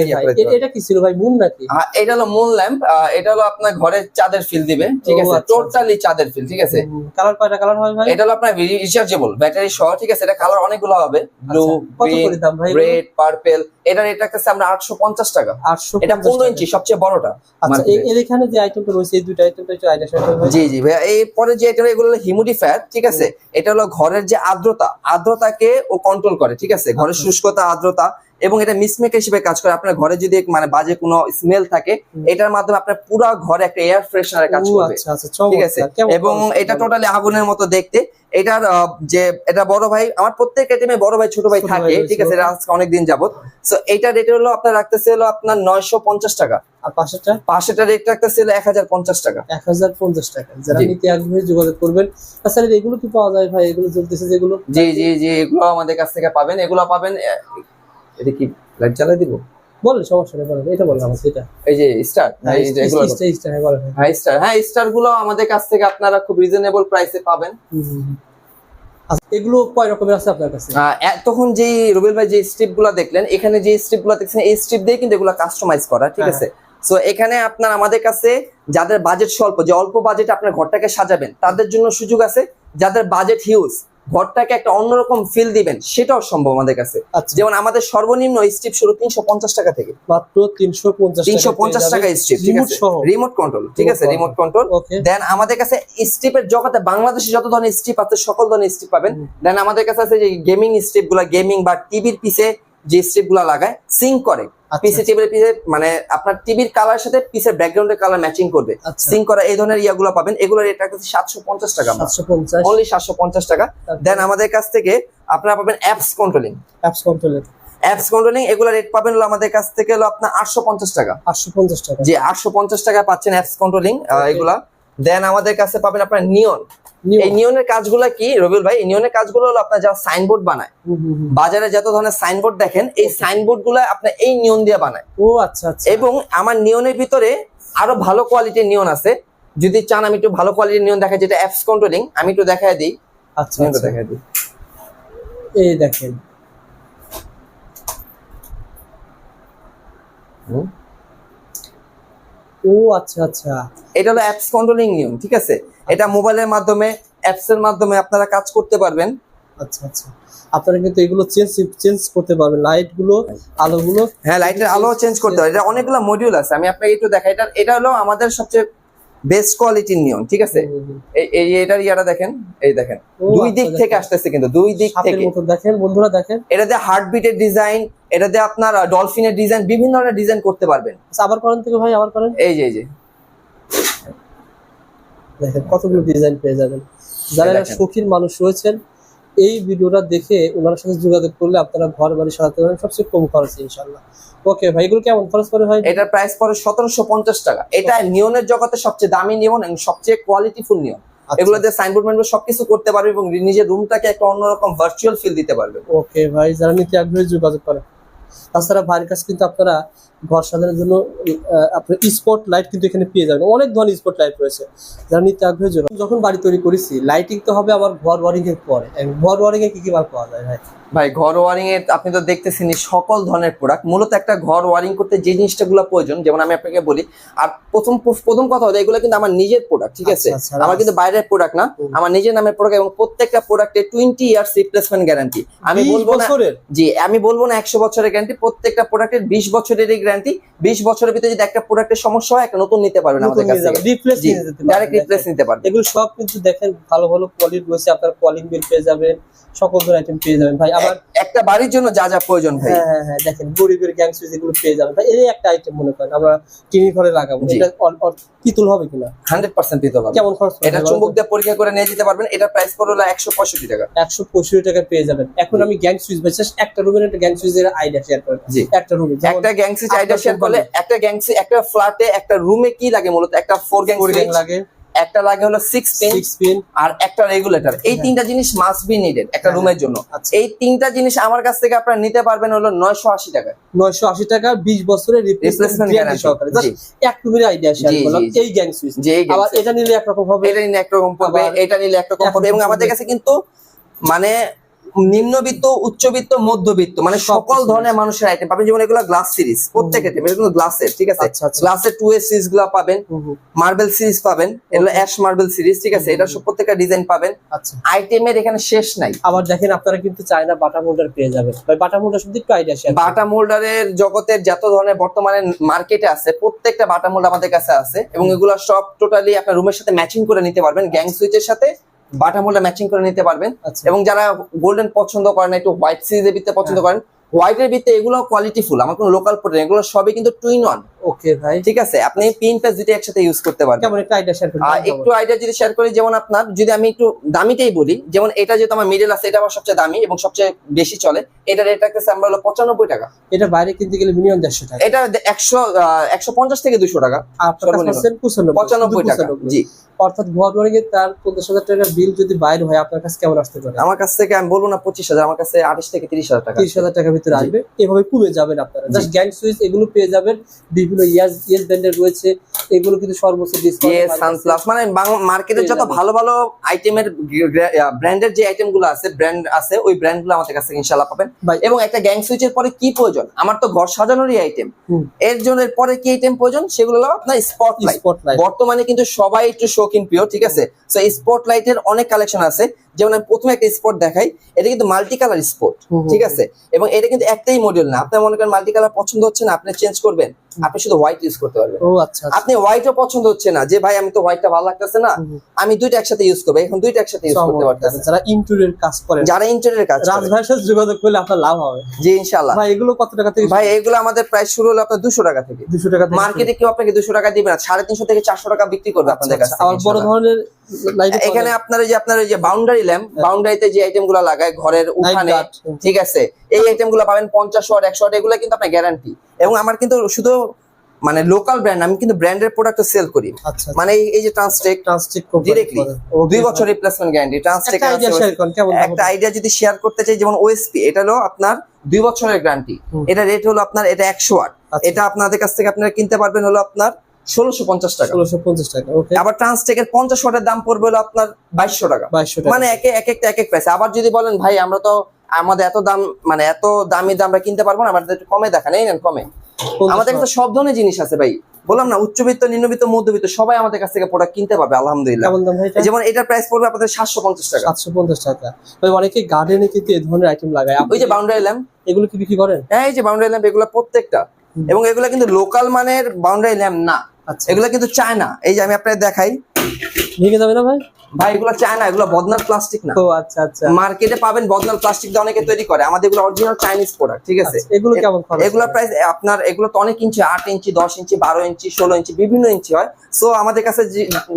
এটা কি ছিল ভাই, মুন নাকি? এটা হলো মুন ল্যাম্প। এটা হলো আপনার ঘরের চাঁদের ফিল দিবে, ঠিক আছে, টোটালি চাঁদের ফিল, ঠিক আছে। কালার কয়টা কালার হয় ভাই? এটা হলো আপনার রিচার্জেবল ব্যাটারি সহ, ঠিক আছে। এটা কালার অনেকগুলো হবে, ব্লু, গ্রিন, রেড, পার্পল। এটা রেট রাখতেছে আমরা 850 টাকা। এটা 15 ইঞ্চি, সবচেয়ে বড়টা। আচ্ছা, এর এখানে যে আইটেমটা রয়েছে, এই দুটো আইটেমটা একটু আইডিয়া শেয়ার করবেন? জি জি ভাই, এই পরে যে এটা এগুলো হলো হিউমিডিফায়ার, ঠিক আছে। এটা হলো ঘরের যে আর্দ্রতাকে ও কন্ট্রোল করে, ঠিক আছে, ঘরের শুষ্কতা, আর্দ্রতা, এবং এটা মিসমেকার হিসেবে কাজ করে। আপনার ঘরে যদি মানে বাজে কোনো স্মেল থাকে, এটার মাধ্যমে আপনার পুরো ঘরে একটা এয়ার ফ্রেশনারের কাজ করবে, ঠিক আছে। এবং এটা টোটালি আগুনের মতো দেখতে। এটার যে এটা বড় ভাই, আমার প্রত্যেক আইটেমে বড় ভাই ছোট ভাই থাকে, ঠিক আছে, এটা আজকে অনেকদিন যাবত। সো এইটা রেট হলো আপনার রাখতেছে হলো আপনার 950 টাকা। আর পাশেরটা রেট রাখতেছে হলো 1050 টাকা। 1050 টাকা। যারা নিতে আগ্রহী যোগাযোগ করবেন। তাছাড়া এগুলো কি পাওয়া যায় ভাই, এগুলো চলতেছে যেগুলো? জি জি জি, এগুলো আমাদের কাছ থেকে পাবেন। এগুলো পাবেন, এটা কি লাইট জ্বালাই দিব? বলেন, সমস্যা নেই, বলেন। এটা বললাম এটা, এই যে স্টার, এগুলো স্টার, হ্যাঁ স্টার গুলো আমাদের কাছ থেকে আপনারা খুব রিজনেবল প্রাইসে পাবেন। আচ্ছা, এগুলো কয় রকমের আছে আপনার কাছে? তখন যে রুবেল ভাই যে স্ট্রিপ গুলো দেখলেন, এখানে যে স্ট্রিপ গুলো দেখছেন, এই স্ট্রিপ দিয়ে কিন্তু এগুলো কাস্টমাইজ করা, ঠিক আছে। সো এখানে আপনার আমাদের কাছে যাদের বাজেট স্বল্প, যে অল্প বাজেটে আপনার ঘরটাকে সাজাবেন, তাদের জন্য সুযোগ আছে। যাদের বাজেট হিউজ, ঘরটাকে একটা অন্যরকম ফিল দিবেন, সেটাও সম্ভব আমাদের কাছে। যেমন আমাদের সর্বনিম্ন স্ট্রিপ শুরু 350 টাকা থেকে, মাত্র 350 টাকা স্ট্রিপ, ঠিক আছে, রিমোট কন্ট্রোল, ঠিক আছে, রিমোট কন্ট্রোল। দেন আমাদের কাছে স্ট্রিপের জগতে বাংলাদেশে যত ধরনের স্ট্রিপ আছে সকল ধরনের স্ট্রিপ পাবেন। দেন আমাদের কাছে আছে যে গেমিং স্ট্রিপ গুলা, গেমিং বা টিভির পিছে যে স্ট্রিপ গুলা লাগায়, সিঙ্ক করে পিসি টিভির পিছে, মানে আপনার টিভির কালার সাথে পিসের ব্যাকগ্রাউন্ডের কালার ম্যাচিং করবে, সিঙ্ক করা, এই ধরনের ইয়াগুলো পাবেন। এগুলো রেট রাখতেছে 750 টাকা, অনলি 750 টাকা। দেন আমাদের কাছ থেকে আপনারা পাবেন অ্যাপস কন্ট্রোলিং, এগুলো রেট পাবেন হলো আমাদের কাছ থেকে হলো আপনার 850 টাকা। 850 টাকা, জি 850 টাকা পাচ্ছেন অ্যাপস কন্ট্রোলিং এগুলা। দেন আমাদের কাছে পাবেন আপনার নিয়ন। এই নিয়নের কাজগুলো কি রবিউল ভাই? এই নিয়নের কাজগুলো হলো আপনার যারা সাইনবোর্ড বানায়, বাজারে যত ধরনের সাইনবোর্ড দেখেন, এই সাইনবোর্ড গুলো আপনার এই নিয়ন দিয়ে বানায়। ও আচ্ছা আচ্ছা। এবং আমার নিয়নের ভিতরে আরো ভালো কোয়ালিটির নিয়ন আছে, যদি চান আমি একটু ভালো কোয়ালিটির নিয়ন দেখাই, যেটা অ্যাপস কন্ট্রোলিং, আমি একটু দেখাই দিই। আচ্ছা, দেখাই দিই। এই দেখেন, ও আচ্ছা আচ্ছা, এটা হলো অ্যাপস কন্ট্রোলিং নিয়ম, ঠিক আছে। এটা মোবাইলের মাধ্যমে, অ্যাপস এর মাধ্যমে আপনারা কাজ করতে পারবেন। আচ্ছা আচ্ছা, আপনারা কিন্তু এগুলো চেঞ্জ করতে পারবেন, লাইট গুলো, আলোগুলো। হ্যাঁ, লাইটের আলো চেঞ্জ করতে হয়। এটা অনেকগুলো মডিউল আছে, আমি আপনাকে একটু দেখাই। এটা হলো আমাদের সবচেয়ে বেস্ট কোয়ালিটির নিয়ন, ঠিক আছে। এই এটার ইয়াটা দেখেন, এই দেখেন দুই দিক থেকে আসতেছে, কিন্তু দুই দিক থেকে দেখেন বন্ধুরা, দেখেন এটা দিয়ে হার্টবিটের ডিজাইন, এটা দিয়ে আপনার ডলফিনের ডিজাইন, বিভিন্ন ধরনের ডিজাইন করতে পারবেন। আবার করেন থেকে ভাই, আবার করেন। এই যে দেখেন কতগুলো ডিজাইন পেয়ে যাবেন। যারা শৌখিন মানুষ রয়েছেন, এই ভিডিওটা দেখে ওনার সাথে যোগাযোগ করলে আপনারা ঘর বাড়ি সাজাতে পারবেন সবচেয়ে কম খরচে ইনশাআল্লাহ। ওকে ভাই, এগুলো কেমন খরচ পড়ে ভাই? এটার প্রাইস পড়ে 1750 টাকা। এটা নিয়নের জগতে সবচেয়ে দামি নিয়ন এবং সবচেয়ে কোয়ালিটিফুল নিয়ন। এগুলো দিয়ে সাইনবোর্ড ম্যানবোর্ড সবকিছু করতে পারবে এবং নিজের রুমটাকে একটা অন্যরকম ভার্চুয়াল ফিল দিতে পারবে। ওকে ভাই, যারা নিতে আগ্রহী যোগাযোগ করেন। তাছাড়া ভাইয়ের কাছে কিন্তু আপনারা ঘর সাজানোর জন্য আপনার স্পট লাইট কিন্তু এখানে পেয়ে যাবেন, অনেক ধরনের স্পট লাইট রয়েছে। যারা নিতে আগ্রহী যখন বাড়ি তৈরি করেছি, লাইটিং তো হবে আমার ঘর ওয়ারিং এর পরে। ঘর ওয়ারিং এ কি কি মাল পাওয়া যায় ভাই? ভাই ঘর ওয়ারিং এর আপনি তো দেখতেছেন সকল ধরনের প্রোডাক্ট। মূলত একটা ঘর ওয়ারিং করতে যে জিনিসটাগুলো প্রয়োজন, যেমন আমি আপনাকে বলি, আর প্রথম কথা হলো এগুলো কিন্তু আমার নিজের প্রোডাক্ট, ঠিক আছে। আমার কিন্তু বাইরের প্রোডাক্ট না, আমার নিজের নামের প্রোডাক্ট এবং প্রত্যেকটা প্রোডাক্টে 20 ইয়ার্স রিপ্লেসমেন্ট গ্যারান্টি। আমি বলবো না জি, আমি বলবো না 100 বছরের গ্যারান্টি, প্রত্যেকটা প্রোডাক্টের 20 বছরেরই গ্যারান্টি। 20 বছরের ভিতরে যদি একটা প্রোডাক্টের সমস্যা হয়, একটা নতুন নিতে পারবেন আমাদের কাছ থেকে, ডাইরেক্ট রিপ্লেস নিতে পারবেন। এগুলো সব কিন্তু দেখেন ভালো ভালো কোয়ালিটি রয়েছে, আপনার কলিং বেল পেয়ে যাবেন, সকল ধরনের আইটেম পেয়ে যাবেন ভাই। আবার একটা বাড়ির জন্য যা যা প্রয়োজন ভাই, হ্যাঁ দেখেন গরিবের গ্যাং সুইচ এগুলো পেয়ে যাবেন ভাই। এই একটা আইটেম মনে করেন আমরা টিনি ঘরে লাগাবো, এটা পিতল হবে কিনা? 100% পিতল হবে। কেমন খরচ? এটা চুম্বক দিয়ে পরীক্ষা করে নিয়ে যেতে পারবেন। এটার প্রাইস পড়লো 165 টাকা। 165 টাকা পেয়ে যাবেন। এখন আমি গ্যাং সুইচ বাজার একটা রুমের একটা গ্যাং সুইচের আইডিয়া শেয়ার করেন। একটা রুমে একটা গ্যাং সুইচ আইডিয়া শেয়ার করলে, একটা গ্যাং সুইচ একটা ফ্ল্যাটে একটা রুমে কি লাগে মূলত? একটা 4 গ্যাং সুইচ লাগে, একটা লাগে হলো 6 পিন আর একটা রেগুলেটর। এই তিনটা জিনিস মাস্ট বি নিডেড একটা রুমের জন্য। এই তিনটা জিনিস আমার কাছ থেকে আপনারা নিতে পারবেন হলো 980 টাকা। 980 টাকা 20 বছরের রিপ্লেসমেন্ট গ্যারান্টি সহকারে। এক রুমের আইডিয়া শেয়ার করলাম এই গ্যাং সুইচ। আবার এটা নিলে একরকম হবে, এটা নিলে একরকম পড়বে, এটা নিলে একরকম পড়বে। এবং আমাদের কাছে কিন্তু মানে নিম্নবিত্ত, উচ্চবিত্ত, মধ্যবিত্ত মানে সকল ধরনের মানুষের আইটেম পাবেন। যেমন এগুলো গ্লাস সিরিজ, প্রত্যেক আইটেম এগুলো গ্লাসের, ঠিক আছে। গ্লাসের 2 সিরিজ গুলো পাবেন, মার্বেল সিরিজ পাবেন, এগুলো অ্যাশ মার্বেল সিরিজ, ঠিক আছে। এটা সব প্রত্যেকটা ডিজাইন পাবেন। আইটেমের এখানে শেষ নাই। আবার দেখেন আপনারা কিন্তু চায়না বাটা মোল্ডার পেয়ে যাবেন ভাই। বাটা মোল্ডার শুধু একটু আইডিয়া শেয়ার। বাটা মোল্ডারের জগতের যত ধরনের বর্তমানে মার্কেটে আছে, প্রত্যেকটা বাটা মোল্ড আমাদের কাছে আছে এবং এগুলো সব টোটালি আপনার রুমের সাথে ম্যাচিং করে নিতে পারবেন। গ্যাং সুইচের সাথে বাটা মোল্ডটা ম্যাচিং করে নিতে পারবেন। এবং যারা গোল্ডেন পছন্দ করেন, একটু হোয়াইট সিরিজের ভিতরে পছন্দ করেন, হোয়াইটের ভিতরে এগুলো কোয়ালিটিফুল, আমার কোনো লোকাল প্রোডাক্ট, এগুলো সবই কিন্তু 2-in-1। ওকে ভাই, ঠিক আছে, আপনি পিন প্লাস দুটো একসাথে ইউজ করতে পারবেন। কেমন একটা আইডিয়া শেয়ার করুন। একটু আইডিয়া যদি শেয়ার করি, যেমন আপনার যদি আমি একটু দামিটাই বলি, যেমন এটা যেহেতু আমার মিডল আছে, এটা আমার সবচেয়ে দামি এবং সবচেয়ে বেশি চলে। এটা রেট রাখতেছে আমরা হলো 95 টাকা। এটা বাইরে কিনতে গেলে মিনিমাম 150 টাকা। এটা 150 থেকে 200 টাকা। আপনার কাছে 95 টাকা। জি, অর্থাৎ ঘর ওয়ারিং এর তার 50,000 টাকার বিল যদি বাইরে হয়, আপনার কাছে কেমন আসতে পারে? আমার কাছ থেকে আমি বলবো না 25,000, আমার কাছে 28 থেকে 30,000 টাকা। 30,000 টাকার ভিতরে আসবে। এভাবে কমে যাবেন আপনারা। জাস্ট গ্যাং সুইচ এগুলো পেয়ে যাবেন। বিভিন্ন ইয়েস ব্র্যান্ডের রয়েছে, এগুলো কিন্তু সর্বোচ্চ ডিসকাউন্ট। সানপ্লাস মানে মার্কেটের যত ভালো ভালো আইটেমের ব্র্যান্ডের যে আইটেমগুলো আছে, ব্র্যান্ড আছে, ওই ব্র্যান্ডগুলো আমাদের কাছে ইনশাআল্লাহ পাবেন। এবং একটা গ্যাং সুইচের পরে কি প্রয়োজন? আমার তো ঘর সাজানোরই আইটেম, এর জন্য পরে কি আইটেম প্রয়োজন? সেগুলো হলো আপনার স্পটলাইট। বর্তমানে কিন্তু সবাই একটু শৌখিন প্রিয়, ঠিক আছে। সো স্পটলাইটের অনেক কালেকশন আছে। যেমন আমি প্রথমে একটা স্পট দেখাই, এটা কিন্তু মাল্টি কালার স্পট, ঠিক আছে। এবং এটা কিন্তু একটাই মডেল না। আপনি মনে করেন মাল্টি কালার পছন্দ হচ্ছে না, আপনি চেঞ্জ করবেন, আপনি শুধু হোয়াইট ইউজ করতে পারবেন। ও আচ্ছা। আপনি হোয়াইটও পছন্দ হচ্ছে না, যে ভাই আমি তো হোয়াইটটা ভালো লাগতেছে না, আমি দুইটা একসাথে ইউজ করবো, এখন দুইটা একসাথে ইউজ করতে পারতেছেন। যারা ইন্টেরিয়র কাজ করেন, যারা ইন্টেরিয়র কাজ রাজ ভাইয়ের সাথে যোগাযোগ করলে আপনার লাভ হবে। জি ইনশাআল্লাহ। ভাই এগুলো কত টাকা থেকে? ভাই এগুলো আমাদের প্রাইস শুরু হলো আপনার 200 টাকা থেকে। 200 টাকা থেকে। মার্কেটে কেউ আপনাকে 200 টাকা দিবে না, 350 থেকে 400 টাকা বিক্রি করবে আপনাদের কাছে। আর বড় ধরনের এখানে আপনার এই যে বাউন্ডারি ল্যাম্প, বাউন্ডারিতে যে আইটেমগুলো লাগায় ঘরের উঠানে, ঠিক আছে, এই আইটেমগুলো পাবেন 50 ওয়াট 100 ওয়াট, এগুলো কিন্তু আপনার গ্যারান্টি। এবং আমার কিন্তু শুধু মানে লোকাল ব্র্যান্ড, আমি কিন্তু ব্র্যান্ডের প্রোডাক্ট সেল করি। মানে এই যে ট্রান্সটেক ডিরেক্টলি 2 বছর রিপ্লেসমেন্ট গ্যারান্টি। ট্রান্সটেক একটা আইডিয়া যদি শেয়ার করতে চাই, যেমন ওএসপি, এটা হলো আপনার 2 বছরের গ্যারান্টি। এটা রেট হলো আপনার, এটা 100 ওয়াট। এটা আপনাদের কাছ থেকে আপনারা কিনতে পারবেন হলো আপনার 1650 টাকা। 1650 টাকা। ওকে। আবার ট্রান্সটেকের 50 ওয়াটের দাম পড়বে হলো আপনার 2200 টাকা। মানে একটা এক প্রাইস। আবার যদি বলেন ভাই আমরা তো আমাদের এত দাম, মানে এত দামি দাম আমরা কিনতে পারবো না, আমাদের একটু কমে দেখান, এই নেন কমে। আমাদের কাছে সব ধরনের জিনিস আছে ভাই, বললাম না, উচ্চবিত্ত, নিম্নবিত্ত, মধ্যবিত্ত সবাই আমাদের কাছ থেকে প্রোডাক্ট কিনতে পারবে আলহামদুলিল্লাহ। কেমন দাম ভাই এটা? যেমন এটার প্রাইস পড়বে আপনাদের 750 টাকা। 750 টাকা। ভাই অনেকে গার্ডেনে কিন্তু এই ধরনের আইটেম লাগায়, ওই যে বাউন্ডারি ল্যাম্প, এগুলো কি বিক্রি করেন? হ্যাঁ এই যে বাউন্ডারি ল্যাম্প, এগুলো প্রত্যেকটা, এবং এগুলো কিন্তু লোকাল মানের বাউন্ডারি ল্যাম্প না, আচ্ছা, এগুলো কিন্তু চায়না। এই যে আমি আপনাদের দেখাই, ভেঙে যাবে না ভাই? ভাই এগুলো চায়না, এগুলো বদনার প্লাস্টিক না। ও আচ্ছা আচ্ছা। মার্কেটে পাবেন বদনার প্লাস্টিক দিয়ে অনেকে তৈরি করে, আমাদের এগুলো অরিজিনাল চাইনিজ প্রোডাক্ট, ঠিক আছে? আচ্ছা, এগুলো কেমন খরচ? এগুলোর প্রাইস আপনার, এগুলো তো অনেক ইঞ্চি, 8 ইঞ্চি, 10 ইঞ্চি, 12 ইঞ্চি, 16 ইঞ্চি, বিভিন্ন ইঞ্চি হয়। সো আমাদের কাছে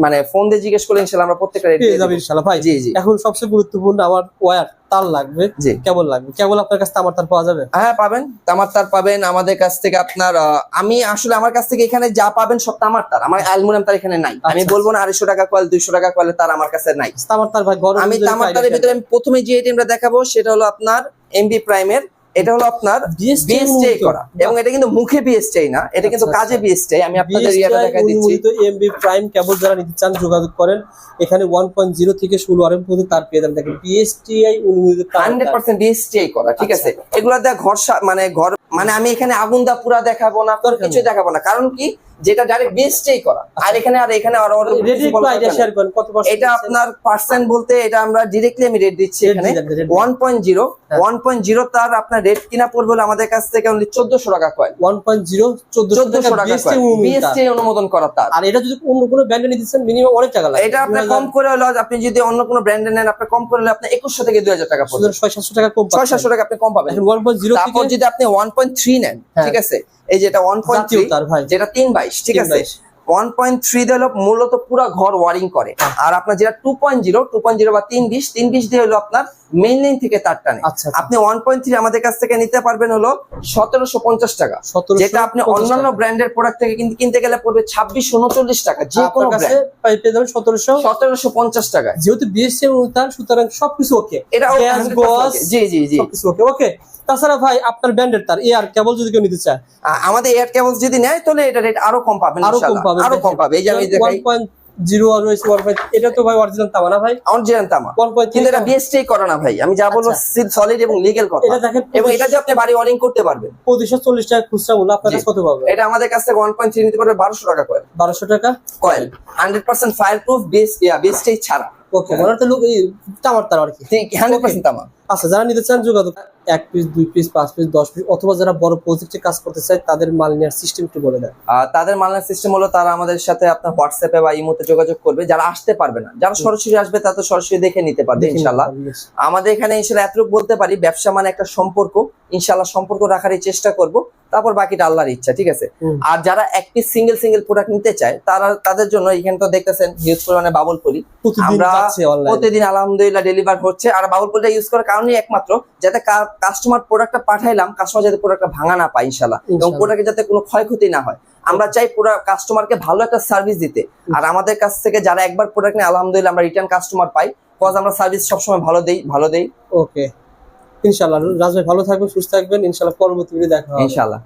মানে ফোন দিয়ে জিজ্ঞেস করলে ইনশাআল্লাহ আমরা প্রত্যেকটা রেট পেয়ে যাবেন ইনশাআল্লাহ ভাই। জি জি। এখন সবচেয়ে গুরুত্বপূর্ণ আমার ওয়্যার, তার লাগবে। জি। কেবল লাগবে? কেবল আপনার কাছে তামার তার পাওয়া যাবে? হ্যাঁ পাবেন, তামার তার পাবেন আমাদের কাছ থেকে। আপনার আমি আসলে আমার কাছ থেকে এখানে যা পাবেন সব তামার তার, আমার অ্যালুমিনিয়াম তার এখানে নাই। আমি আচ্ছা, বলবো না 250 টাকা কয়েল, 200 টাকা কয়েল তার আমার কাছে নাই। তামার তার ভাই গরম আমি যদি তামার idea তারের করেন। ভিতরে আমি প্রথমে যে আইটেমটা দেখাবো সেটা হলো আপনার এমবি প্রাইমের। এটা হলো আপনার BSTI বিএসটিআই করা, এবং এটা কিন্তু মুখে বিএসটিআই না, এটা কিন্তু আচ্ছা, কাজে আচ্ছা। বিএসটিআই। আমি আপনাদের BSTI ইয়াটা দেখা দিচ্ছি। অনুমোদিত MB প্রাইম কেবল যারা নিতে চান যোগাযোগ করেন। এখানে 1.0 থেকে 16 RM পর্যন্ত তার পেয়ে যাবেন। দেখেন BSTI অনুমোদিত তার। 100% বিএসটিআই করা, ঠিক আছে? আচ্ছা। এগুলা দেখ ঘর মানে আমি এখানে আগুন দা পুরা দেখাবো না, দরকার কিছু নেই। দেখাবো না, কারণ কি যেটা ডাইরেক্ট বিএসটিআই করা। আর এখানে আরো রেডি একটু আইডিয়া শেয়ার করেন কত পার্সেন্ট? এটা আপনার পার্সেন্ট বলতে এটা আমরা ডিরেক্টলি আমি রেট দিচ্ছি Rate এখানে দিয়ে দেন, rate 1.0। 1.0 তার আপনার রেট কিনা পড়বে হলো আমাদের কাছ থেকে অনলি 1400 টাকা কয়েল। 1.0 1400 টাকা BSTI বিএসটিআই অনুমোদন করা তার। আর এটা যদি অন্য কোনো ব্র্যান্ডে নিতে চান মিনিমাম অনেক টাকা লাগে। এটা আপনার কম করে হলো, আপনি যদি অন্য কোনো ব্র্যান্ডে নেন আপনার কম করে হলে আপনার 2100 থেকে 2000 টাকা পড়বে। 600-700 টাকা কম পাচ্ছেন। 600 টাকা আপনি কম পাবেন। এখন 1.0 তারপর থেকে যদি আপনি 1.3 নেন, হ্যাঁ। ঠিক আছে, এই যেটা জাতীয় 1.3 তার ভাই। যেটা 322, ঠিক আছে? 322 1.3 দিয়ে হলো মূলত পুরো ঘর ওয়ারিং করে। আর আপনার যেটা 2.0 বা 320 দিয়ে হলো আপনার মেইন লাইন থেকে তার টানে। আচ্ছা, আচ্ছা। আপনি 1.3 আমাদের কাছ থেকে নিতে পারবেন হলো 1750 টাকা, 1750 যেটা আপনি অন্যান্য টাকা। ব্র্যান্ডের প্রোডাক্ট থেকে কিনতে গেলে পড়বে 2639 টাকা, যে কোনো আপনার কাছে ব্র্যান্ড পেয়ে যাবেন 1700। 1750 টাকায়। যেহেতু BSTI অনুদান সুতরাং সবকিছু ওকে। এটা গ্যাস 100% গস জি জি জি। সবকিছু ওকে ওকে। তাছাড়া ভাই আপনার ব্র্যান্ডের তার এয়ার কেবল যদি কেউ নিতে চায় আমাদের এয়ার কেবল যদি নেয় তাহলে এটা রেট আরো কম পাবেন, আরো কম ইনশাআল্লাহ পাবেন। আরো কম পাবে। এই যে আমি দেখাই 1.0 আর রয়েছে 1.5, এটা তো ভাই অরিজিনাল তামা না ভাই? অরিজিনাল তামা, 1.3 কিন্তু এটা বিএসটিআই করা না ভাই। আমি যা বলবো সলিড এবং লিগ্যাল কথা। এটা দেখেন এবং এটা যে আপনি বাড়ি ওয়ারিং করতে পারবেন। 2540 টাকা খুচরা মূল্য, আপনার কাছে কত পাবে? এটা আমাদের কাছ থেকে 1.3 নিতে পারবে 1200 টাকা কয়েল। 1200 টাকা কয়েল 100% ফায়ার প্রুফ, বিএসটিআই ছাড়া। ওকে, মানে তো লোক এই তামার তার আর কি। ঠিক 100% তামা। আচ্ছা, যারা নিতে চান যোগাযোগ 1 পিস 2 পিস 5 পিস 10 পিস, অথবা যারা বড় প্রজেক্টে কাজ করতে চায় তাদের মাল নেওয়ার সিস্টেম একটু বলে দেন। তাদের মালনার সিস্টেম হলো তারা আমাদের সাথে আপনার হোয়াটসঅ্যাপে বা ইমোতে যোগাযোগ করবে। যারা আসতে পারবে না, যারা সরাসরি আসবে তারা তো সরাসরি দেখে নিতে পারবে ইনশাআল্লাহ। আমাদের এখানে ইনশাআল্লাহ এতটুকু বলতে পারি, ব্যবসা মানে একটা সম্পর্ক। ইনশাআল্লাহ সম্পর্ক রাখারই চেষ্টা করব, তারপর বাকিটা আল্লাহর ইচ্ছা, ঠিক আছে? আর যারা এক পিস সিঙ্গেল প্রোডাক্ট নিতে চায় তাদের জন্য এখানে তো দেখতেছেন হিউজ পরিমাণে বাবুল পলি আমরা প্রতিদিন আলহামদুলিল্লাহ ডেলিভার হচ্ছে। আর বাবুল পলিটা ইউজ করার কারণে একমাত্র যাতে কাস্টমার প্রোডাক্টটা পাঠাইলাম, কাস্টমার যাতে প্রোডাক্টটা ভাঙা না পায় ইনশাআল্লাহ, এবং প্রোডাক্টে যাতে কোনো ক্ষয়ক্ষতি না হয়। আমরা চাই পুরো কাস্টমারকে ভালো একটা সার্ভিস দিতে। আর আমাদের কাছ থেকে যারা একবার প্রোডাক্ট নেয় আলহামদুলিল্লাহ আমরা রিটার্ন কাস্টমার পাই, কজ আমরা সার্ভিস সবসময় ভালো দেই। ওকে, ইনশাআল্লাহ রাজ ভাই ভালো থাকবেন, সুস্থ থাকবেন, ইনশাআল্লাহ পরবর্তী ভিডিও দেখা হবে ইনশাআল্লাহ।